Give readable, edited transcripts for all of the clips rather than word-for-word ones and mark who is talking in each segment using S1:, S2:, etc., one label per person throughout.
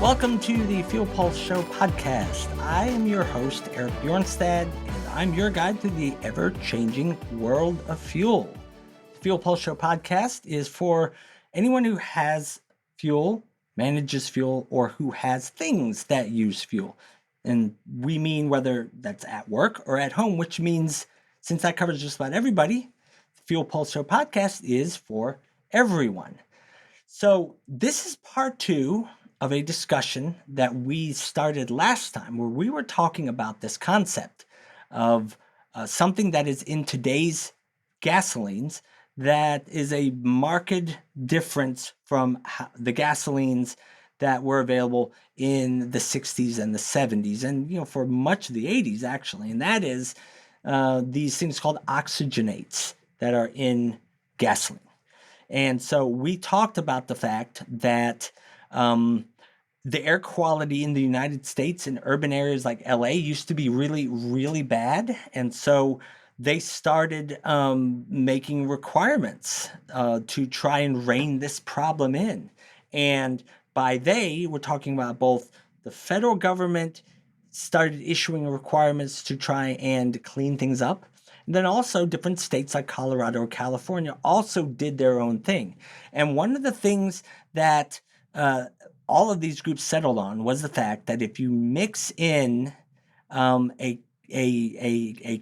S1: Welcome to the Fuel Pulse Show podcast. I am your host, Eric Bjornstad, and I'm your guide through the ever-changing world of fuel. The Fuel Pulse Show podcast is for anyone who has fuel, manages fuel, or who has things that use fuel. And we mean whether that's at work or at home, which means since that covers just about everybody, the Fuel Pulse Show podcast is for everyone. So this is part two of a discussion that we started last time where we were talking about this concept of something that is in today's gasolines that is a marked difference from the gasolines that were available in the 60s and the 70s and for much of the 80s actually, and that is these things called oxygenates that are in gasoline. And so we talked about the fact that the air quality in the United States in urban areas like LA used to be really, really bad. And so they started making requirements to try and rein this problem in. And by they, we're talking about both the federal government started issuing requirements to try and clean things up. And then also different states like Colorado or California also did their own thing. And one of the things that all of these groups settled on was the fact that if you mix in a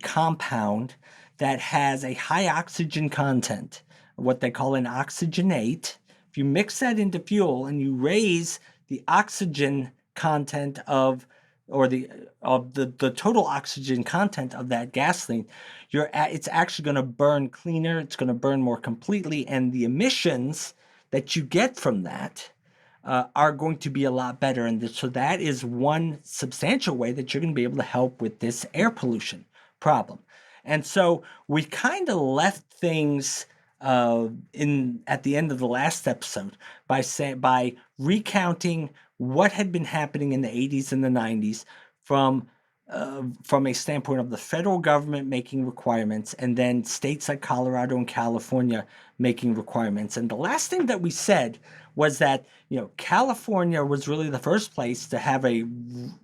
S1: compound that has a high oxygen content, what they call an oxygenate, if you mix that into fuel and you raise the oxygen content of the total oxygen content of that gasoline, it's actually going to burn cleaner, it's going to burn more completely, and the emissions that you get from that are going to be a lot better. And so that is one substantial way that you're going to be able to help with this air pollution problem. And so we kind of left things at the end of the last episode by recounting what had been happening in the 80s and the 90s from a standpoint of the federal government making requirements and then states like Colorado and California making requirements. And the last thing that we said was that California was really the first place to have a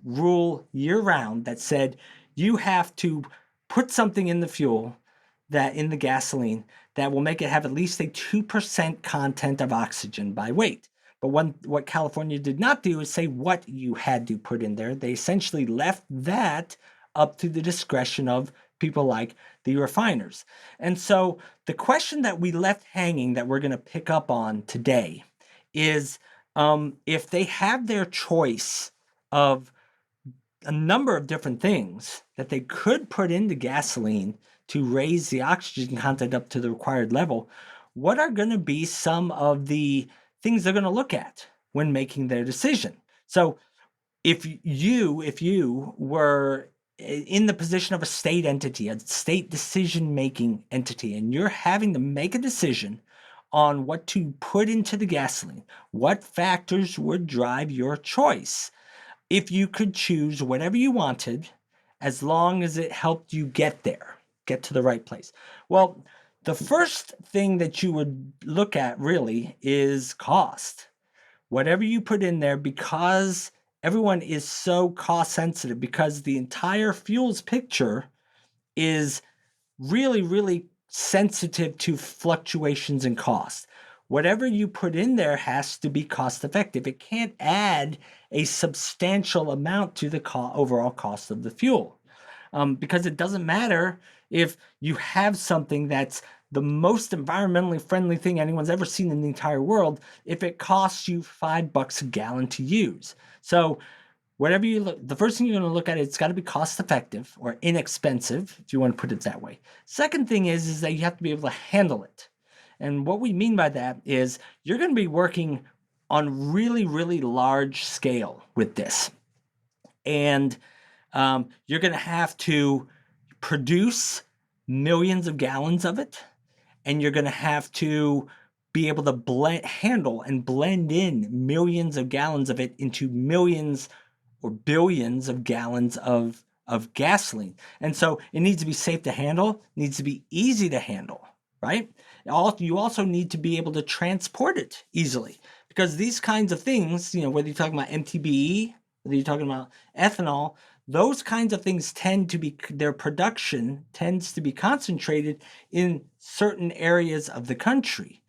S1: rule year-round that said you have to put something in the fuel, that in the gasoline, that will make it have at least a 2% content of oxygen by weight. But what California did not do is say what you had to put in there. They essentially left that up to the discretion of people like the refiners. And so the question that we left hanging that we're going to pick up on today is if they have their choice of a number of different things that they could put into gasoline to raise the oxygen content up to the required level, what are going to be some of the things they're going to look at when making their decision? So if you were in the position of a state entity, a state decision-making entity, and you're having to make a decision on what to put into the gasoline, what factors would drive your choice? If you could choose whatever you wanted, as long as it helped you get there, get to the right place. Well, the first thing that you would look at really is cost. Whatever you put in there, because everyone is so cost sensitive, because the entire fuels picture is really, really sensitive to fluctuations in cost. Whatever you put in there has to be cost effective. It can't add a substantial amount to the overall cost of the fuel. Because it doesn't matter if you have something that's the most environmentally friendly thing anyone's ever seen in the entire world, if it costs you $5 a gallon to use. So whatever you look, the first thing you're going to look at, it's got to be cost effective or inexpensive, if you want to put it that way. Second thing is that you have to be able to handle it. And what we mean by that is you're going to be working on really, really large scale with this. And you're going to have to produce millions of gallons of it, and you're going to have to be able to handle and blend in millions of gallons of it into millions or billions of gallons of gasoline. And so it needs to be safe to handle, needs to be easy to handle. right? You also need to be able to transport it easily, because these kinds of things, whether you're talking about MTBE, whether you're talking about ethanol, those kinds of things their production tends to be concentrated in certain areas of the country.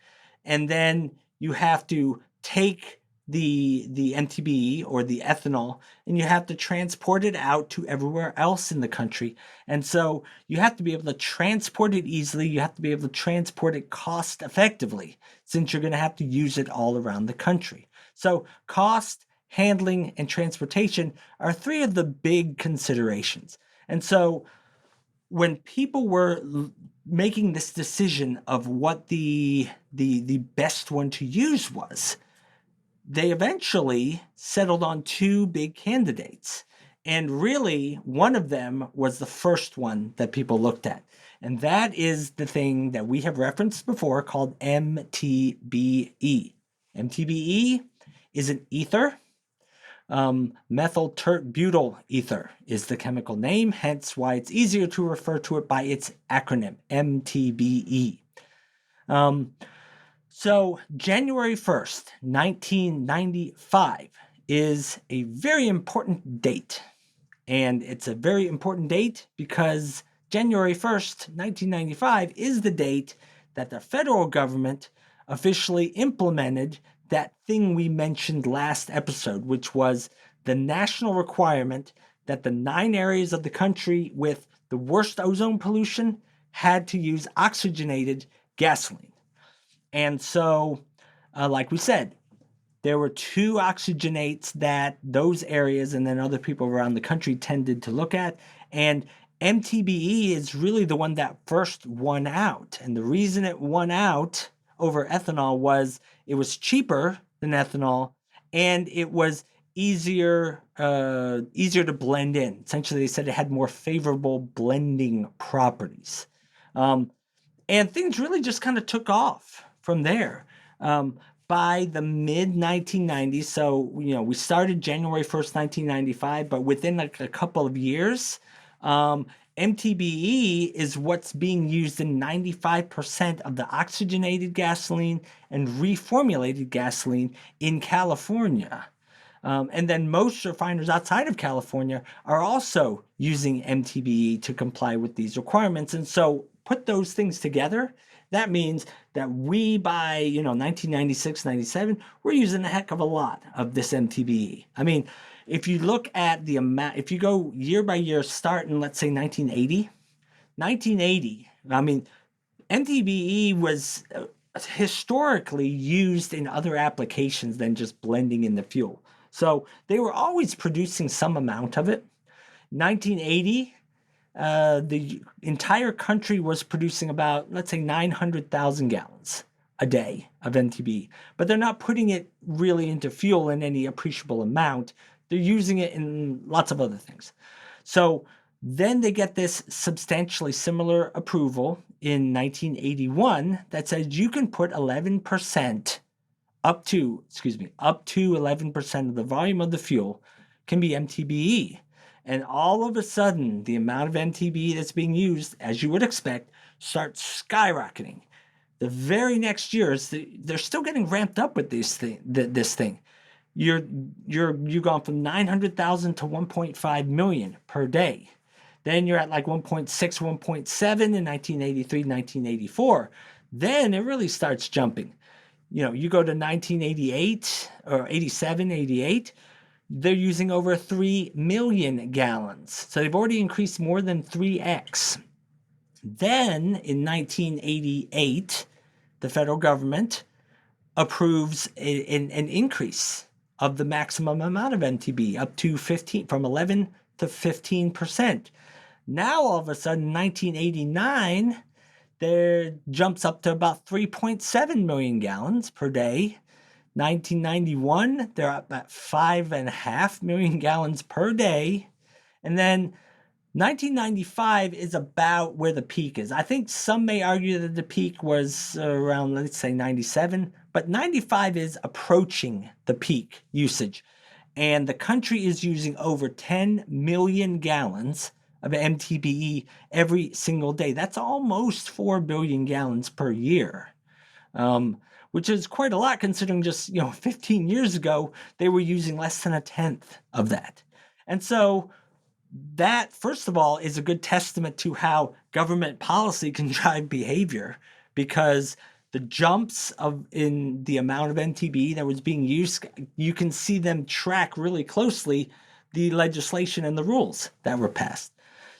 S1: And then you have to take the MTBE or the ethanol, and you have to transport it out to everywhere else in the country. And so you have to be able to transport it easily. You have to be able to transport it cost effectively, since you're going to have to use it all around the country. So cost, handling, and transportation are three of the big considerations. And so when people were making this decision of what the best one to use was, they eventually settled on two big candidates. And really, one of them was the first one that people looked at. And that is the thing that we have referenced before called MTBE. MTBE is an ether. Methyl tert butyl ether is the chemical name, hence why it's easier to refer to it by its acronym, MTBE. So January 1st, 1995 is a very important date. And it's a very important date because January 1st, 1995 is the date that the federal government officially implemented that thing we mentioned last episode, which was the national requirement that the 9 areas of the country with the worst ozone pollution had to use oxygenated gasoline. And so, like we said, there were 2 oxygenates that those areas and then other people around the country tended to look at. And MTBE is really the one that first won out. And the reason it won out over ethanol was it was cheaper than ethanol, and it was easier to blend in. Essentially, they said it had more favorable blending properties. And things really just kind of took off from there. By the mid 1990s, so we started January 1st, 1995, but within like a couple of years, MTBE is what's being used in 95% of the oxygenated gasoline and reformulated gasoline in California. And then most refiners outside of California are also using MTBE to comply with these requirements. And so put those things together, that means that we, by 1996, 97, we're using a heck of a lot of this MTBE. I mean, if you look at the amount, if you go year by year, start in, let's say, 1980, I mean, MTBE was historically used in other applications than just blending in the fuel. So they were always producing some amount of it. 1980, the entire country was producing about, let's say, 900,000 gallons a day of MTBE, but they're not putting it really into fuel in any appreciable amount. They're using it in lots of other things. So then they get this substantially similar approval in 1981 that says you can put 11% up to 11% of the volume of the fuel can be MTBE. And all of a sudden, the amount of MTBE that's being used, as you would expect, starts skyrocketing. The very next year, they're still getting ramped up with this thing. You've gone from 900,000 to 1.5 million per day. Then you're at like 1.6, 1.7 in 1983, 1984. Then it really starts jumping. You go to 1988 or 87, 88, they're using over 3 million gallons. So they've already increased more than 3x. Then in 1988, the federal government approves an increase of the maximum amount of MTBE up to 15, from 11 to 15%. Now, all of a sudden, 1989, there jumps up to about 3.7 million gallons per day. 1991, they're up at 5.5 million gallons per day. And then 1995 is about where the peak is. I think some may argue that the peak was around, let's say, 97, but 95 is approaching the peak usage. And the country is using over 10 million gallons of MTBE every single day. That's almost 4 billion gallons per year, which is quite a lot considering just 15 years ago they were using less than a tenth of that. And so that, first of all, is a good testament to how government policy can drive behavior, because the jumps in the amount of MTBE that was being used, you can see them track really closely the legislation and the rules that were passed.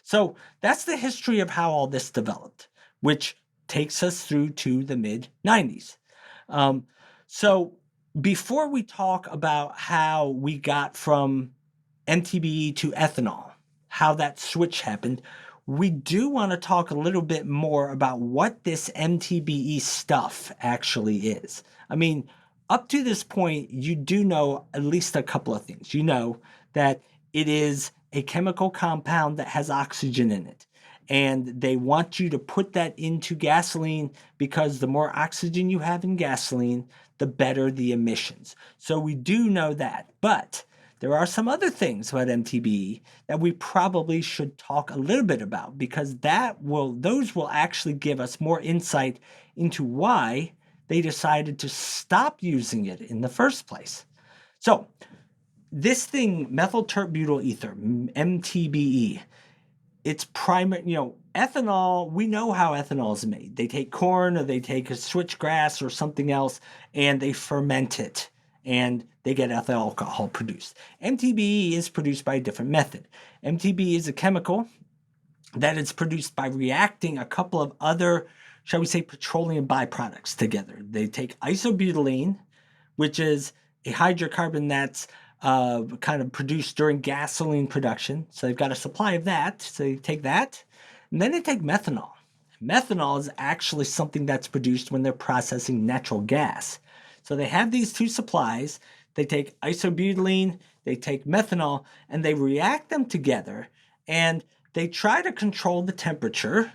S1: So that's the history of how all this developed, which takes us through to the mid 90s. So before we talk about how we got from MTBE to ethanol, how that switch happened, we do want to talk a little bit more about what this MTBE stuff actually is. I mean, up to this point, you do know at least a couple of things. You know that it is a chemical compound that has oxygen in it. And they want you to put that into gasoline because the more oxygen you have in gasoline, the better the emissions. So we do know that. But there are some other things about MTBE that we probably should talk a little bit about, because those will actually give us more insight into why they decided to stop using it in the first place. So this thing, methyl tert butyl ether, MTBE, it's primary, ethanol, we know how ethanol is made. They take corn or they take a switchgrass or something else and they ferment it and they get ethyl alcohol produced. MTBE is produced by a different method. MTBE is a chemical that is produced by reacting a couple of other, shall we say, petroleum byproducts together. They take isobutylene, which is a hydrocarbon that's kind of produced during gasoline production. So they've got a supply of that. So they take that, and then they take methanol. Methanol is actually something that's produced when they're processing natural gas. So they have these two supplies. They take isobutylene, they take methanol, and they react them together, and they try to control the temperature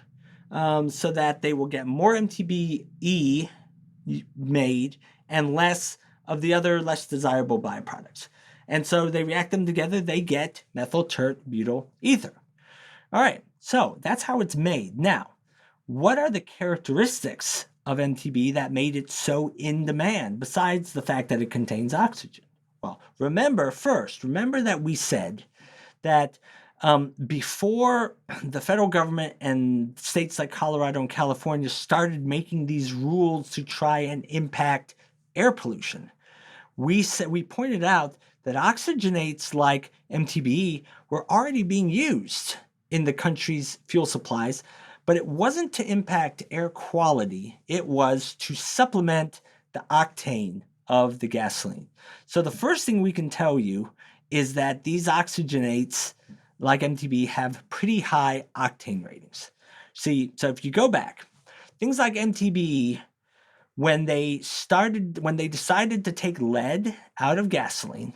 S1: so that they will get more MTBE made and less of the other less desirable byproducts. And so they react them together, they get methyl tert butyl ether. All right, so that's how it's made. Now, what are the characteristics of MTBE that made it so in demand, besides the fact that it contains oxygen? Well, remember that we said that before the federal government and states like Colorado and California started making these rules to try and impact air pollution, we pointed out that oxygenates like MTBE were already being used in the country's fuel supplies, but it wasn't to impact air quality. It was to supplement the octane of the gasoline. So the first thing we can tell you is that these oxygenates like MTBE have pretty high octane ratings. See, so if you go back, things like MTBE, when they decided to take lead out of gasoline,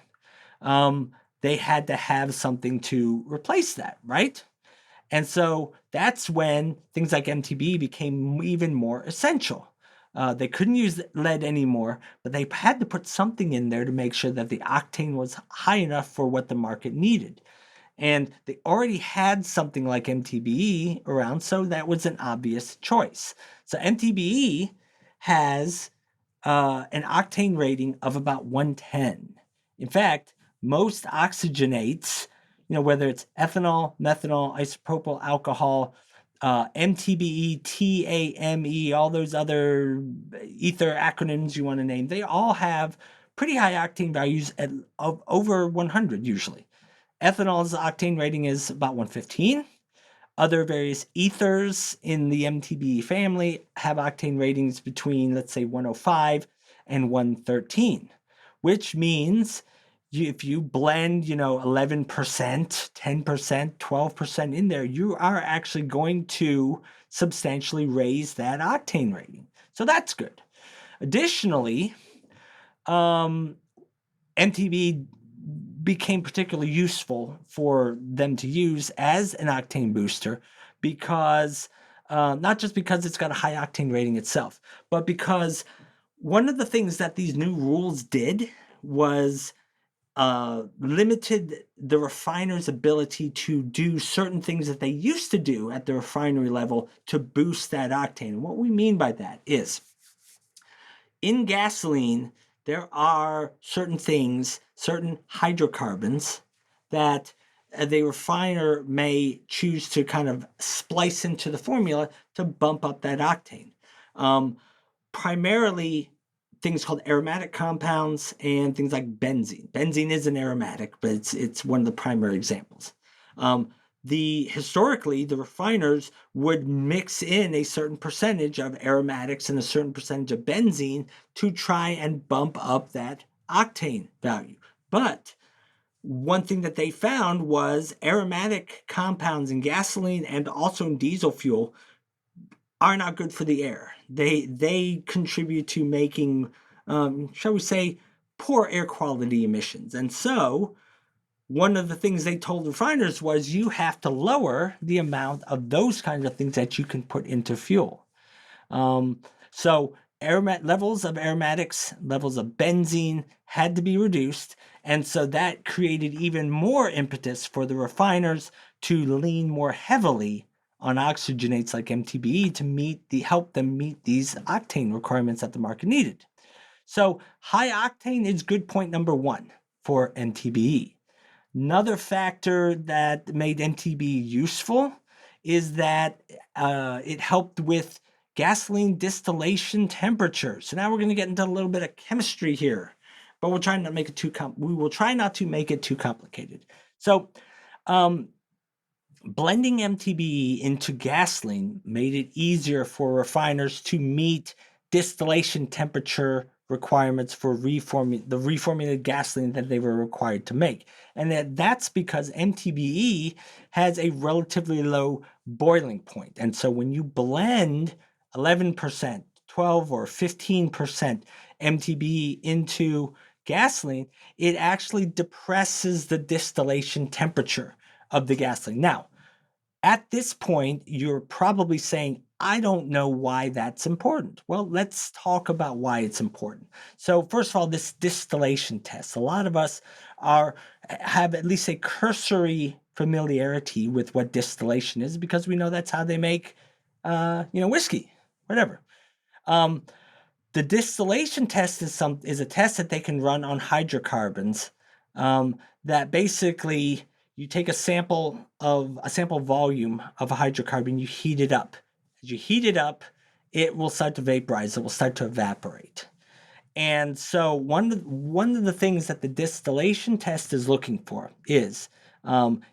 S1: they had to have something to replace that, right? And so that's when things like MTBE became even more essential. They couldn't use lead anymore, but they had to put something in there to make sure that the octane was high enough for what the market needed. And they already had something like MTBE around, so that was an obvious choice. So MTBE has an octane rating of about 110. In fact, most oxygenates, whether it's ethanol, methanol, isopropyl alcohol, MTBE, TAME, all those other ether acronyms you want to name, they all have pretty high octane values of over 100 usually. Ethanol's octane rating is about 115. Other various ethers in the MTBE family have octane ratings between, let's say, 105 and 113, which means if you blend, 11%, 10%, 12% in there, you are actually going to substantially raise that octane rating. So that's good. Additionally, MTBE became particularly useful for them to use as an octane booster because not just because it's got a high octane rating itself, but because one of the things that these new rules did was limited the refiner's ability to do certain things that they used to do at the refinery level to boost that octane. And what we mean by that is in gasoline, there are certain things, certain hydrocarbons that the refiner may choose to kind of splice into the formula to bump up that octane. Primarily things called aromatic compounds and things like benzene. Benzene is an aromatic, but it's one of the primary examples. Historically, the refiners would mix in a certain percentage of aromatics and a certain percentage of benzene to try and bump up that octane value. But one thing that they found was aromatic compounds in gasoline and also in diesel fuel are not good for the air. They contribute to making, shall we say, poor air quality emissions. And so one of the things they told refiners was you have to lower the amount of those kinds of things that you can put into fuel. So levels of aromatics, levels of benzene had to be reduced. And so that created even more impetus for the refiners to lean more heavily on oxygenates like MTBE to help them meet these octane requirements that the market needed. So high octane is good point number one for MTBE. Another factor that made MTBE useful is that it helped with gasoline distillation temperature. So now we're going to get into a little bit of chemistry here, but we'll try not to make it we will try not to make it too complicated. So blending MTBE into gasoline made it easier for refiners to meet distillation temperature requirements for the reformulated gasoline that they were required to make. And that's because MTBE has a relatively low boiling point. And so when you blend 11%, 12 or 15% MTBE into gasoline, it actually depresses the distillation temperature of the gasoline. Now, at this point, you're probably saying, I don't know why that's important. Well, let's talk about why it's important. So first of all, this distillation test. A lot of us have at least a cursory familiarity with what distillation is because we know that's how they make, whiskey, whatever. The distillation test is a test that they can run on hydrocarbons that basically you take a sample volume of a hydrocarbon, you heat it up. As you heat it up, it will start to vaporize, it will start to evaporate. And so one of the things that the distillation test is looking for is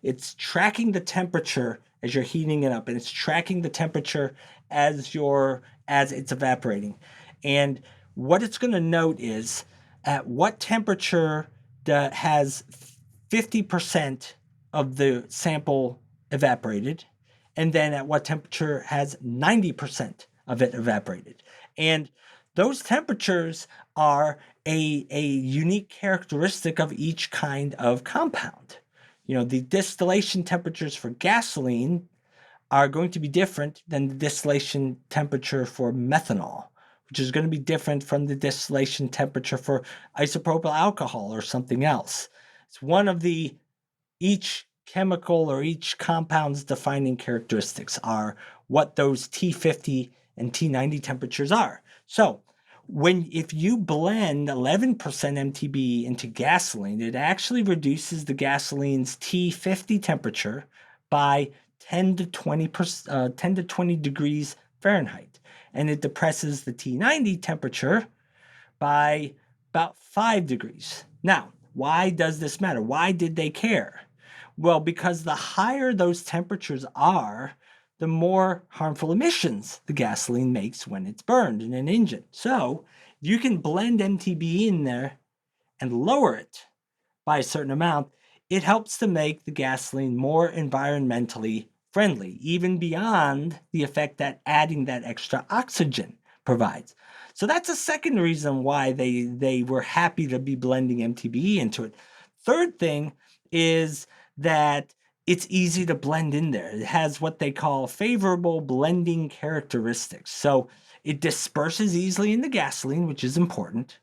S1: it's tracking the temperature as you're heating it up, and it's tracking the temperature as it's evaporating. And what it's going to note is at what temperature has 50% of the sample evaporated, and then at what temperature has 90% of it evaporated. And those temperatures are a unique characteristic of each kind of compound. The distillation temperatures for gasoline are going to be different than the distillation temperature for methanol, which is going to be different from the distillation temperature for isopropyl alcohol or something else. It's one of each chemical or each compound's defining characteristics are what those T50 and T90 temperatures are. So if you blend 11% MTBE into gasoline, it actually reduces the gasoline's T50 temperature by 10 to 20 degrees Fahrenheit. And it depresses the T90 temperature by about 5 degrees. Now, why does this matter? Why did they care? Well, because the higher those temperatures are, the more harmful emissions the gasoline makes when it's burned in an engine. So you can blend MTBE in there and lower it by a certain amount. It helps to make the gasoline more environmentally friendly, even beyond the effect that adding that extra oxygen provides. So that's a second reason why they were happy to be blending MTBE into it. Third thing is that it's easy to blend in there. It has what they call favorable blending characteristics. So it disperses easily in the gasoline, which is important.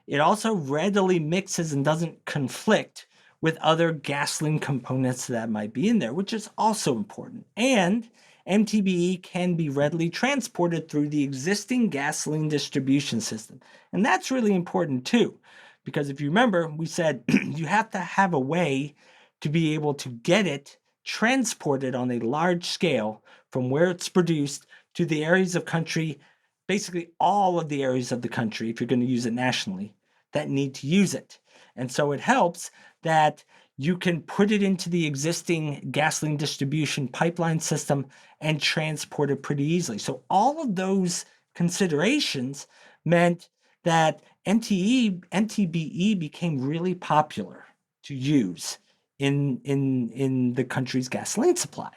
S1: It also readily mixes and doesn't conflict with other gasoline components that might be in there, which is also important. And MTBE can be readily transported through the existing gasoline distribution system. And that's really important too, because if you remember, we said you have to have a way to be able to get it transported on a large scale from where it's produced to the areas of country, basically all of the areas of the country, if you're going to use it nationally, that need to use it. And so it helps that you can put it into the existing gasoline distribution pipeline system and transport it pretty easily. So all of those considerations meant that MTBE became really popular to use in the country's gasoline supply.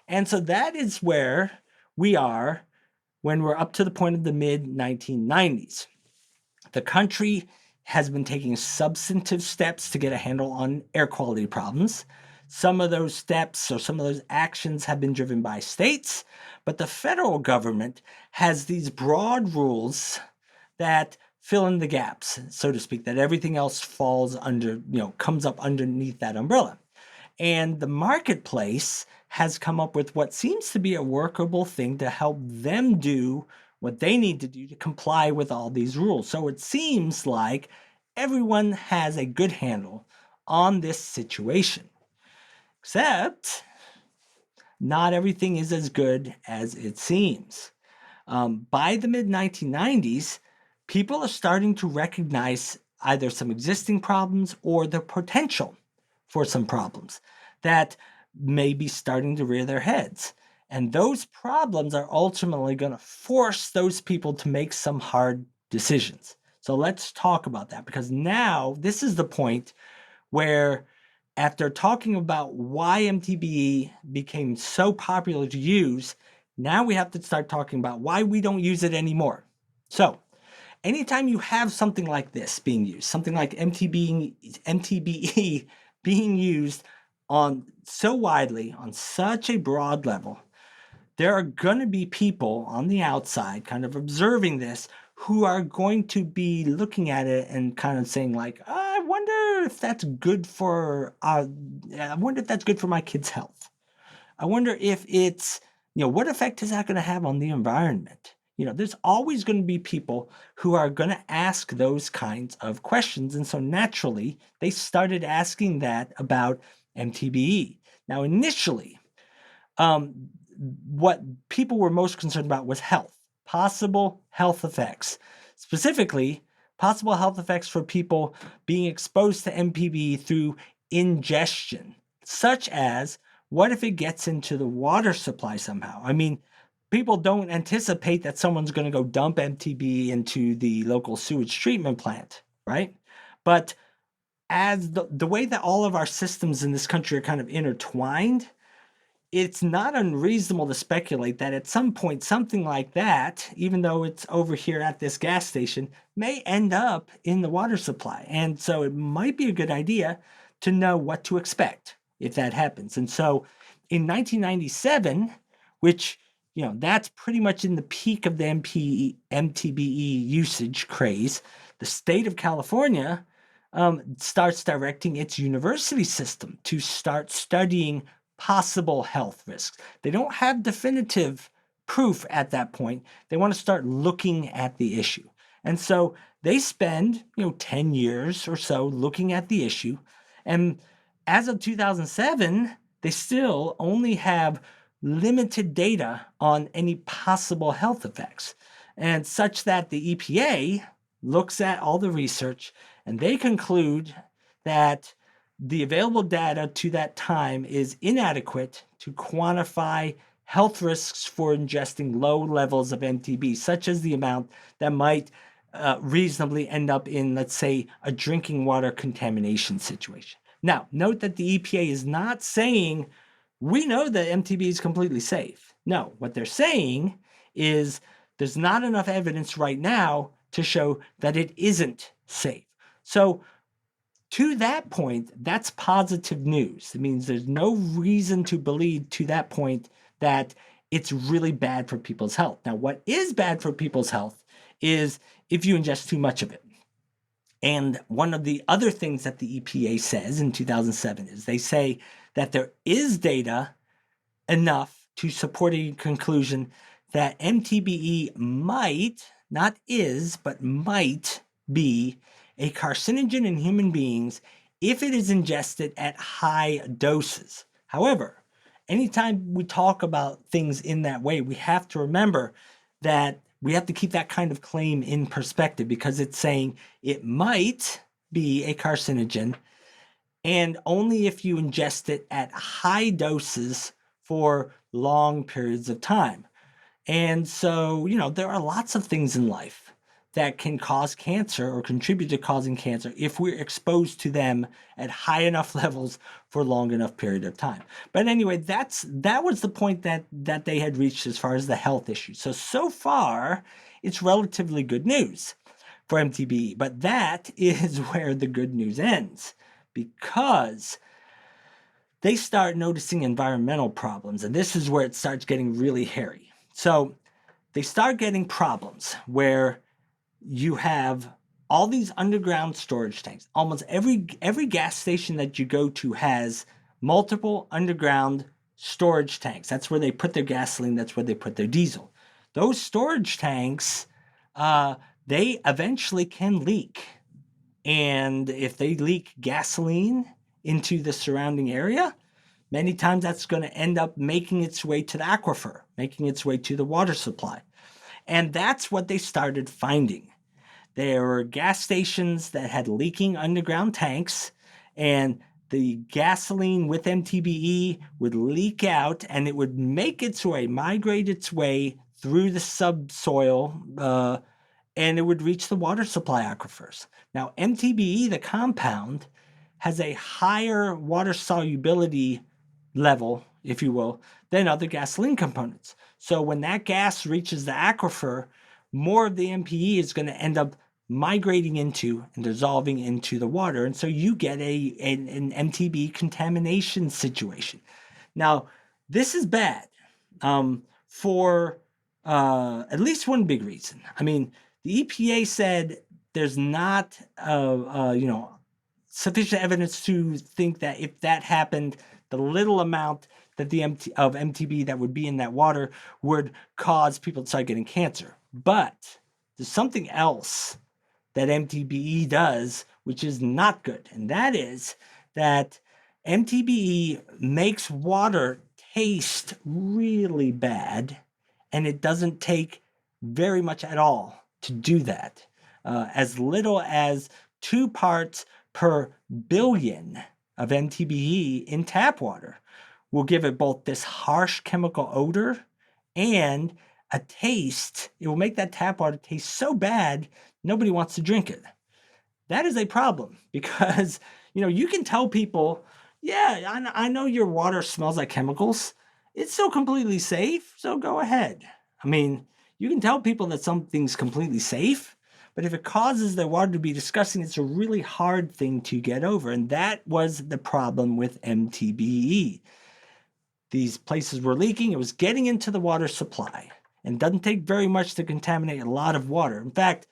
S1: And so that is where we are when we're up to the point of the mid 1990s. The country has been taking substantive steps to get a handle on air quality problems. Some of those steps or some of those actions have been driven by states, but the federal government has these broad rules that fill in the gaps, so to speak, that everything else falls under, comes up underneath that umbrella. And the marketplace has come up with what seems to be a workable thing to help them do what they need to do to comply with all these rules. So it seems like everyone has a good handle on this situation, except not everything is as good as it seems. By the mid 1990s, people are starting to recognize either some existing problems or the potential for some problems that may be starting to rear their heads. And those problems are ultimately going to force those people to make some hard decisions. So let's talk about that, because now this is the point where, after talking about why MTBE became so popular to use, now we have to start talking about why we don't use it anymore. So anytime you have something like this being used, something like MTBE being used on so widely, on such a broad level, there are going to be people on the outside kind of observing this who are going to be looking at it and kind of saying like, I wonder if that's good for my kid's health. I wonder if it's, what effect is that going to have on the environment? There's always going to be people who are going to ask those kinds of questions. And so naturally, they started asking that about MTBE. Now, initially, what people were most concerned about was health, possible health effects, specifically possible health effects for people being exposed to MTBE through ingestion, such as, what if it gets into the water supply somehow? I mean, people don't anticipate that someone's going to go dump MTBE into the local sewage treatment plant, right? But as the way that all of our systems in this country are kind of intertwined, it's not unreasonable to speculate that at some point something like that, even though it's over here at this gas station, may end up in the water supply. And so it might be a good idea to know what to expect if that happens. And so in 1997, which, that's pretty much in the peak of the MTBE usage craze, the state of California starts directing its university system to start studying possible health risks. They don't have definitive proof at that point. They want to start looking at the issue. And so they spend, 10 years or so looking at the issue. And as of 2007, they still only have limited data on any possible health effects, and such that the EPA looks at all the research and they conclude that the available data to that time is inadequate to quantify health risks for ingesting low levels of MTBE, such as the amount that might reasonably end up in, let's say, a drinking water contamination situation. Now, note that the EPA is not saying, we know that MTBE is completely safe. No, what they're saying is there's not enough evidence right now to show that it isn't safe. So to that point, that's positive news. It means there's no reason to believe to that point that it's really bad for people's health. Now, what is bad for people's health is if you ingest too much of it. And one of the other things that the EPA says in 2007 is they say that there is data enough to support a conclusion that MTBE might, not is, but might be a carcinogen in human beings if it is ingested at high doses. However, anytime we talk about things in that way, we have to remember that we have to keep that kind of claim in perspective, because it's saying it might be a carcinogen, and only if you ingest it at high doses for long periods of time. And so, there are lots of things in life that can cause cancer or contribute to causing cancer if we're exposed to them at high enough levels for a long enough period of time. But anyway, that was the point that they had reached as far as the health issue. So far, it's relatively good news for MTBE, but that is where the good news ends, because they start noticing environmental problems, and this is where it starts getting really hairy. So they start getting problems where you have all these underground storage tanks. Almost every gas station that you go to has multiple underground storage tanks. That's where they put their gasoline. That's where they put their diesel. Those storage tanks, they eventually can leak. And if they leak gasoline into the surrounding area, many times that's going to end up making its way to the aquifer, making its way to the water supply. And that's what they started finding. There were gas stations that had leaking underground tanks, and the gasoline with MTBE would leak out, and it would make its way, migrate its way through the subsoil, and it would reach the water supply aquifers. Now, MTBE, the compound, has a higher water solubility level, if you will, than other gasoline components. So when that gas reaches the aquifer, more of the MTBE is going to end up migrating into and dissolving into the water. And so you get an MTBE contamination situation. Now, this is bad for at least one big reason. I mean, the EPA said there's not sufficient evidence to think that if that happened, the little amount that of MTBE that would be in that water would cause people to start getting cancer. But there's something else that MTBE does, which is not good. And that is that MTBE makes water taste really bad, and it doesn't take very much at all to do that. As little as 2 parts per billion of MTBE in tap water will give it both this harsh chemical odor and a taste. It will make that tap water taste so bad, nobody wants to drink it. That is a problem, because, you can tell people, yeah, I know your water smells like chemicals. It's still completely safe, so go ahead. I mean, you can tell people that something's completely safe, but if it causes their water to be disgusting, it's a really hard thing to get over. And that was the problem with MTBE. These places were leaking. It was getting into the water supply, and it doesn't take very much to contaminate a lot of water. In fact,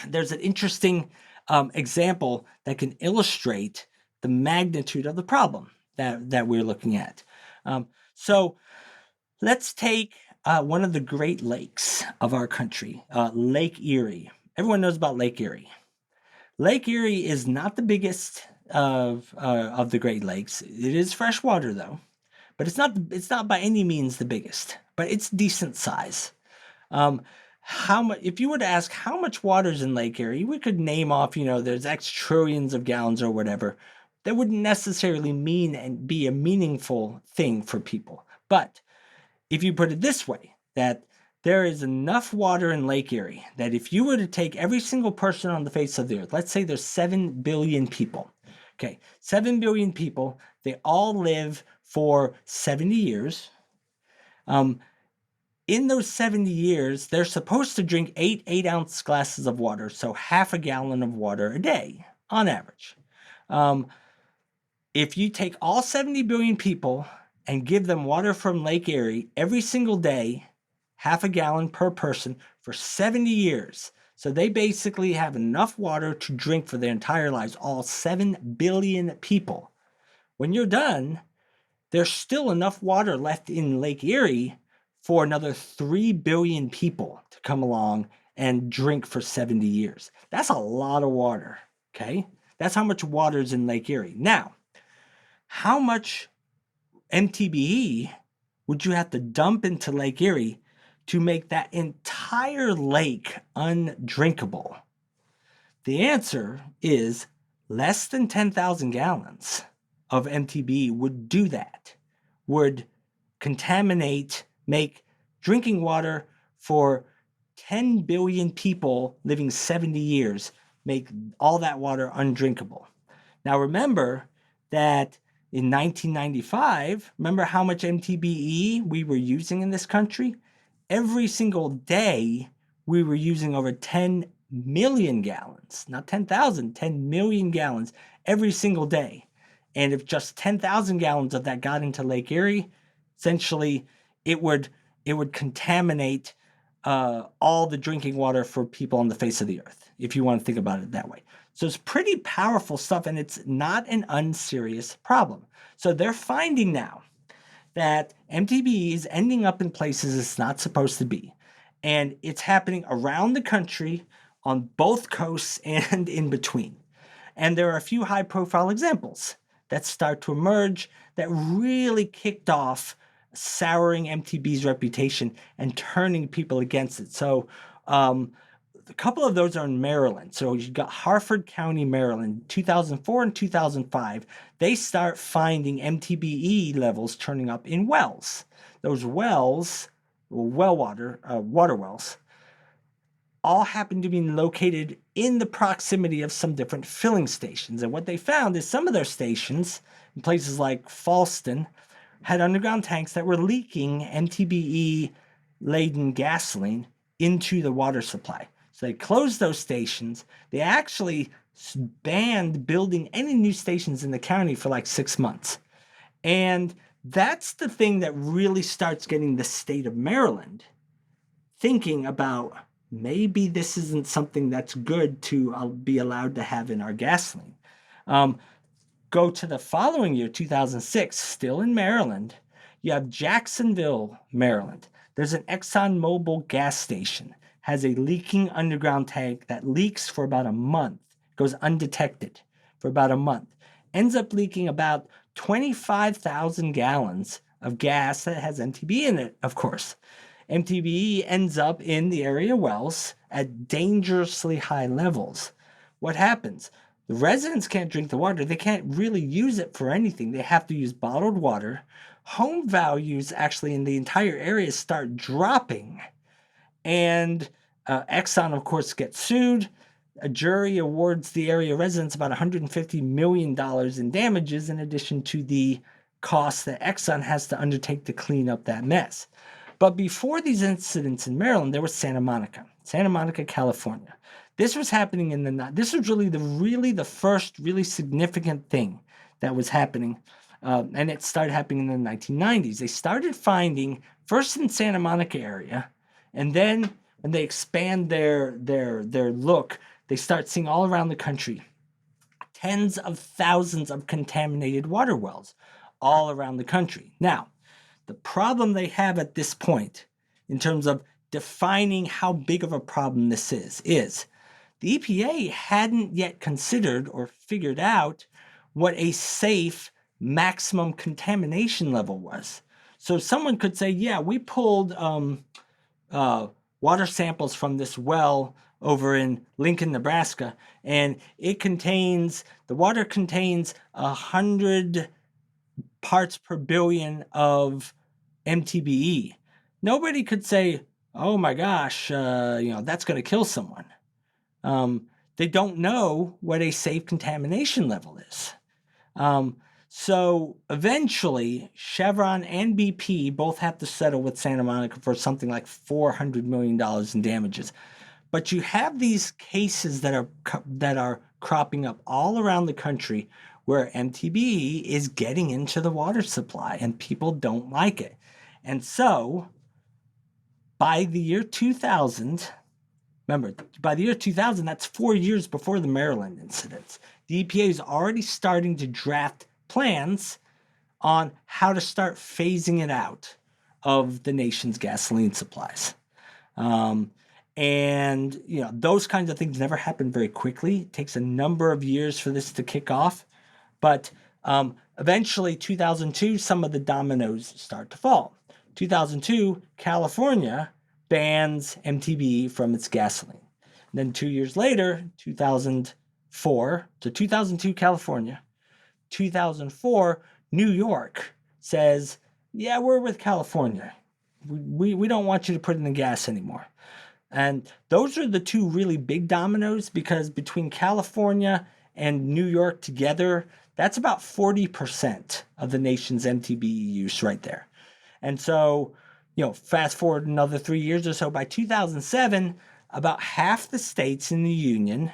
S1: there's an interesting example that can illustrate the magnitude of the problem that we're looking at. So let's take one of the Great Lakes of our country, Lake Erie. Everyone knows about Lake Erie. Lake Erie is not the biggest of the Great Lakes. It is freshwater, though, but it's not by any means the biggest, but it's decent size. How much? If you were to ask how much water is in Lake Erie, we could name off, there's X trillions of gallons or whatever. That wouldn't necessarily mean and be a meaningful thing for people. But if you put it this way, that there is enough water in Lake Erie that if you were to take every single person on the face of the earth, let's say there's 7 billion people. Okay, 7 billion people, they all live for 70 years. In those 70 years, they're supposed to drink 8 8-ounce glasses of water, so half a gallon of water a day on average. If you take all 70 billion people and give them water from Lake Erie every single day, half a gallon per person for 70 years. So they basically have enough water to drink for their entire lives, all 7 billion people. When you're done, there's still enough water left in Lake Erie for another 3 billion people to come along and drink for 70 years. That's a lot of water, okay? That's how much water is in Lake Erie. Now, how much MTBE would you have to dump into Lake Erie to make that entire lake undrinkable? The answer is less than 10,000 gallons of MTBE would do that, would contaminate, make drinking water for 10 billion people living 70 years, make all that water undrinkable. Now remember that in 1995, remember how much MTBE we were using in this country? Every single day, we were using over 10 million gallons, not 10,000, 10 million gallons every single day. And if just 10,000 gallons of that got into Lake Erie, essentially it would contaminate all the drinking water for people on the face of the earth, if you want to think about it that way. So it's pretty powerful stuff, and it's not an unserious problem. So they're finding now that MTBE is ending up in places it's not supposed to be. And it's happening around the country on both coasts and in between. And there are a few high-profile examples that start to emerge that really kicked off souring MTBE's reputation and turning people against it. So a couple of those are in Maryland. So you've got Harford County, Maryland, 2004 and 2005. They start finding MTBE levels turning up in wells. Those wells, water wells, all happen to be located in the proximity of some different filling stations. And what they found is some of their stations, in places like Falston, had underground tanks that were leaking MTBE-laden gasoline into the water supply. So they closed those stations. They actually banned building any new stations in the county for like 6 months. And that's the thing that really starts getting the state of Maryland thinking about, maybe this isn't something that's good to be allowed to have in our gasoline. Go to the following year, 2006, still in Maryland. You have Jacksonville, Maryland. There's an ExxonMobil gas station, has a leaking underground tank that leaks for about a month, goes undetected for about a month, ends up leaking about 25,000 gallons of gas that has MTBE in it, of course. MTBE ends up in the area wells at dangerously high levels. What happens? The residents can't drink the water. They can't really use it for anything. They have to use bottled water. Home values actually in the entire area start dropping. And Exxon, of course, gets sued. A jury awards the area residents about $150 million in damages, in addition to the costs that Exxon has to undertake to clean up that mess. But before these incidents in Maryland, there was Santa Monica, California. This was happening this was really the first really significant thing that was happening. And it started happening in the 1990s. They started finding, first in Santa Monica area, and then when they expand their look, they start seeing all around the country tens of thousands of contaminated water wells all around the country. Now, the problem they have at this point, in terms of defining how big of a problem this is the EPA hadn't yet considered or figured out what a safe maximum contamination level was. So someone could say, yeah, we pulled water samples from this well over in Lincoln, Nebraska, and the water contains 100 parts per billion of MTBE. Nobody could say, oh my gosh, that's going to kill someone. They don't know what a safe contamination level is. So eventually, Chevron and BP both have to settle with Santa Monica for something like $400 million in damages. But you have these cases that are cropping up all around the country where MTBE is getting into the water supply and people don't like it. And so by the year 2000, Remember, by the year 2000, that's 4 years before the Maryland incidents. The EPA is already starting to draft plans on how to start phasing it out of the nation's gasoline supplies. And those kinds of things never happen very quickly. It takes a number of years for this to kick off. But eventually, 2002, some of the dominoes start to fall. 2002, California bans MTBE from its gasoline. And then 2 years later, 2004, so 2002, California, 2004, New York says, yeah, we're with California. We don't want you to put in the gas anymore. And those are the two really big dominoes, because between California and New York together, that's about 40% of the nation's MTBE use right there. And so, fast forward another 3 years or so, by 2007, about half the states in the union,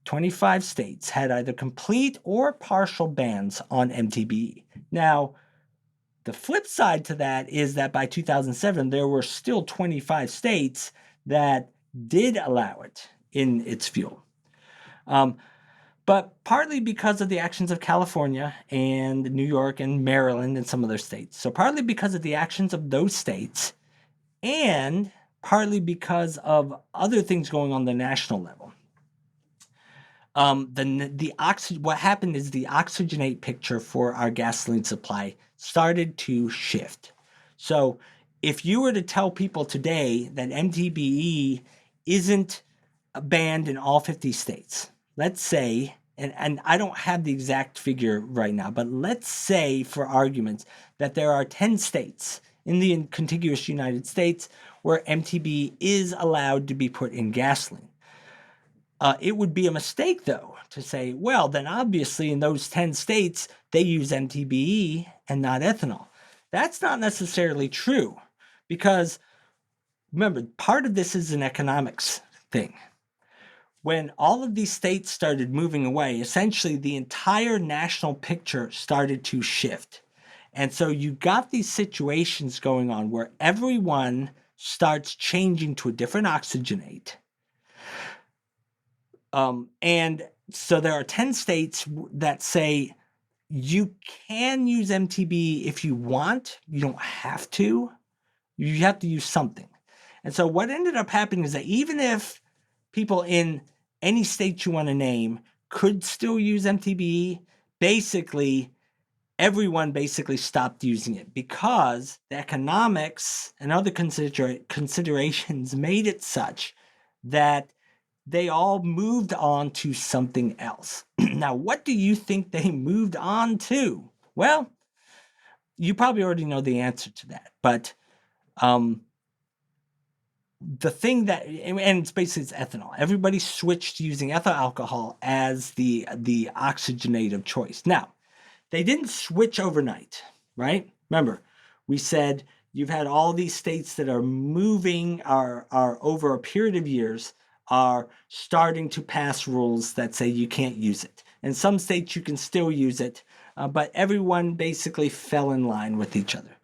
S1: 25 states, had either complete or partial bans on MTBE. Now, the flip side to that is that by 2007, there were still 25 states that did allow it in its fuel. But partly because of the actions of California and New York and Maryland and some other states. So partly because of the actions of those states, and partly because of other things going on the national level. What happened is the oxygenate picture for our gasoline supply started to shift. So if you were to tell people today that MTBE isn't banned in all 50 states, let's say, and I don't have the exact figure right now, but let's say for arguments that there are 10 states in the contiguous United States where MTBE is allowed to be put in gasoline. It would be a mistake, though, to say, well, then obviously in those 10 states, they use MTBE and not ethanol. That's not necessarily true, because remember, part of this is an economics thing. When all of these states started moving away, essentially the entire national picture started to shift. And so you got these situations going on where everyone starts changing to a different oxygenate. And so there are 10 states that say you can use MTBE if you want. You don't have to. You have to use something. And so what ended up happening is that even if people in any state you want to name could still use MTBE, everyone stopped using it, because the economics and other considerations made it such that they all moved on to something else. Now, what do you think they moved on to? Well, you probably already know the answer to that, but the thing that, and it's ethanol. Everybody switched to using ethyl alcohol as the oxygenate of choice. Now, they didn't switch overnight, right? Remember, we said you've had all these states that are moving, are over a period of years, are starting to pass rules that say you can't use it. In some states, you can still use it, but everyone basically fell in line with each other.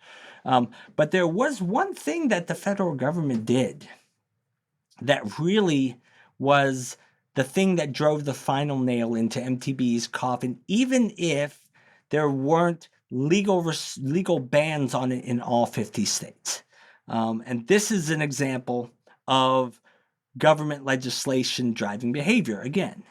S1: But there was one thing that the federal government did that really was the thing that drove the final nail into MTBE's coffin, even if there weren't legal bans on it in all 50 states. And this is an example of government legislation driving behavior. Again,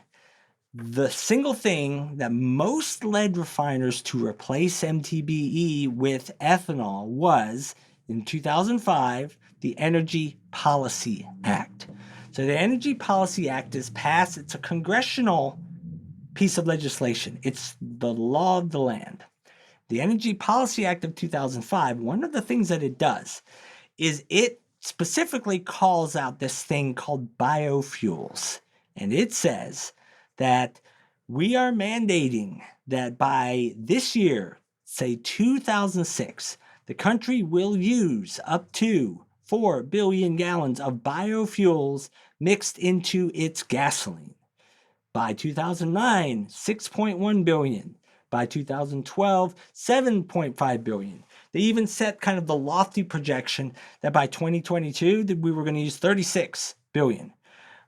S1: the single thing that most led refiners to replace MTBE with ethanol was, in 2005, the Energy Policy Act. So the Energy Policy Act is passed. It's a congressional piece of legislation. It's the law of the land. The Energy Policy Act of 2005, one of the things that it does is it specifically calls out this thing called biofuels. And it says that we are mandating that by this year, say 2006, the country will use up to 4 billion gallons of biofuels mixed into its gasoline. By 2009, 6.1 billion. By 2012, 7.5 billion. They even set kind of the lofty projection that by 2022 that we were going to use 36 billion.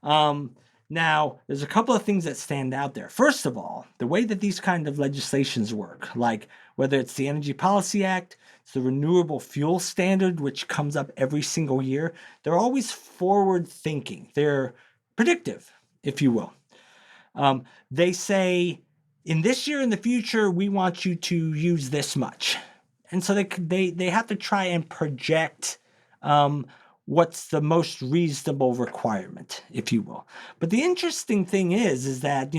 S1: Now, there's a couple of things that stand out there. First of all, the way that these kind of legislations work, like whether it's the Energy Policy Act, it's the Renewable Fuel Standard, which comes up every single year, they're always forward thinking. They're predictive, if you will. They say, in this year in the future, we want you to use this much. And so they have to try and project what's the most reasonable requirement, if you will. But the interesting thing is that,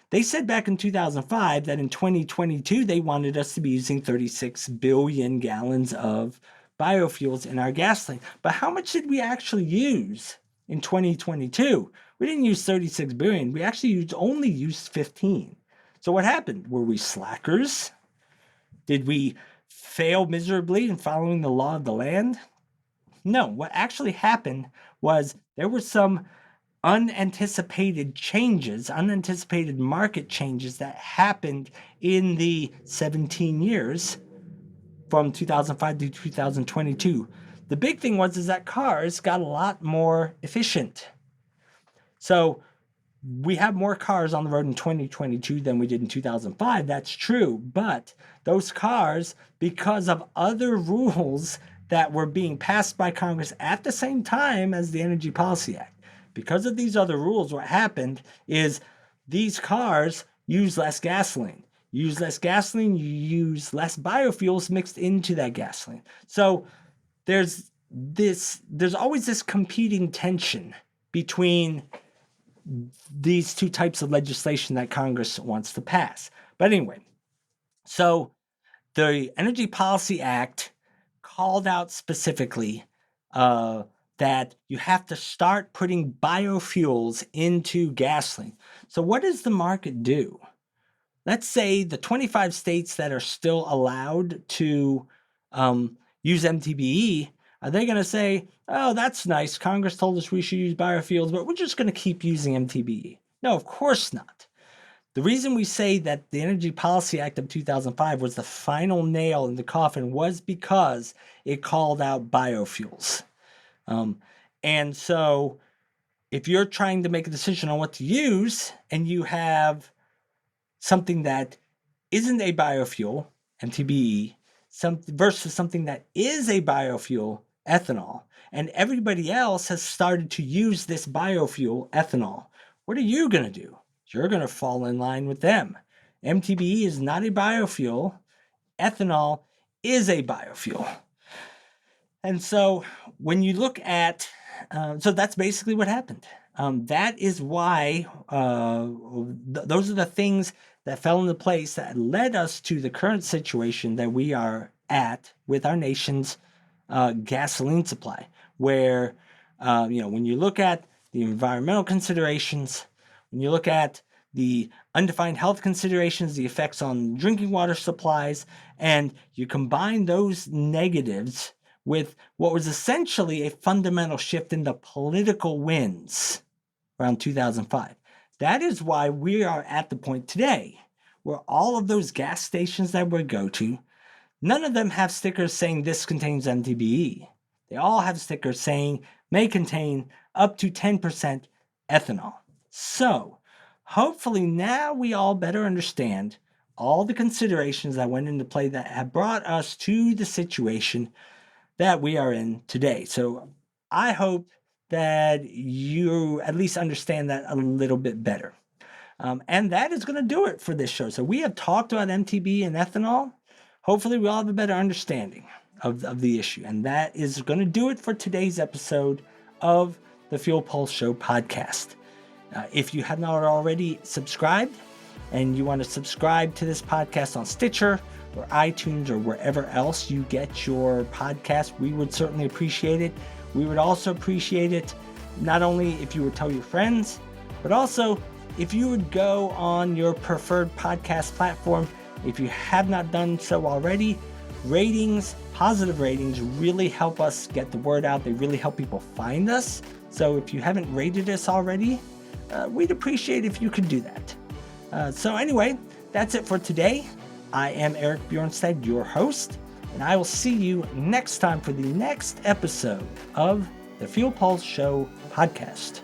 S1: they said back in 2005 that in 2022, they wanted us to be using 36 billion gallons of biofuels in our gasoline. But how much did we actually use in 2022? We didn't use 36 billion. We actually only used 15. So what happened? Were we slackers? Did we fail miserably in following the law of the land? No, what actually happened was there were some unanticipated market changes that happened in the 17 years from 2005 to 2022. The big thing was that cars got a lot more efficient. So we have more cars on the road in 2022 than we did in 2005. That's true. But those cars, because of other rules that were being passed by Congress at the same time as the Energy Policy Act, because of these other rules, what happened is these cars use less gasoline. You use less biofuels mixed into that gasoline. So there's always this competing tension between these two types of legislation that Congress wants to pass. But anyway, so the Energy Policy Act called out specifically that you have to start putting biofuels into gasoline. So what does the market do? Let's say the 25 states that are still allowed to use MTBE, are they going to say, oh, that's nice, Congress told us we should use biofuels, but we're just going to keep using MTBE? No, of course not. The reason we say that the Energy Policy Act of 2005 was the final nail in the coffin was because it called out biofuels. And so if you're trying to make a decision on what to use and you have something that isn't a biofuel, MTBE, versus something that is a biofuel, ethanol, and everybody else has started to use this biofuel, ethanol, what are you going to do? You're going to fall in line with them. MTBE is not a biofuel. Ethanol is a biofuel. And so when you look at, so that's basically what happened. That is why those are the things that fell into place that led us to the current situation that we are at with our nation's gasoline supply, where, when you look at the environmental considerations, when you look at the undefined health considerations, the effects on drinking water supplies, and you combine those negatives with what was essentially a fundamental shift in the political winds around 2005. That is why we are at the point today where all of those gas stations that we go to, none of them have stickers saying this contains MTBE. They all have stickers saying may contain up to 10% ethanol. So hopefully now we all better understand all the considerations that went into play that have brought us to the situation that we are in today. So I hope that you at least understand that a little bit better. And that is going to do it for this show. So we have talked about MTBE and ethanol. Hopefully we all have a better understanding of the issue. And that is going to do it for today's episode of the Fuel Pulse Show podcast. If you have not already subscribed and you want to subscribe to this podcast on Stitcher or iTunes or wherever else you get your podcast, we would certainly appreciate it. We would also appreciate it not only if you would tell your friends, but also if you would go on your preferred podcast platform. If you have not done so already, positive ratings really help us get the word out. They really help people find us. So if you haven't rated us already, we'd appreciate if you could do that. So anyway, that's it for today. I am Eric Bjornstad, your host, and I will see you next time for the next episode of the Fuel Pulse Show podcast.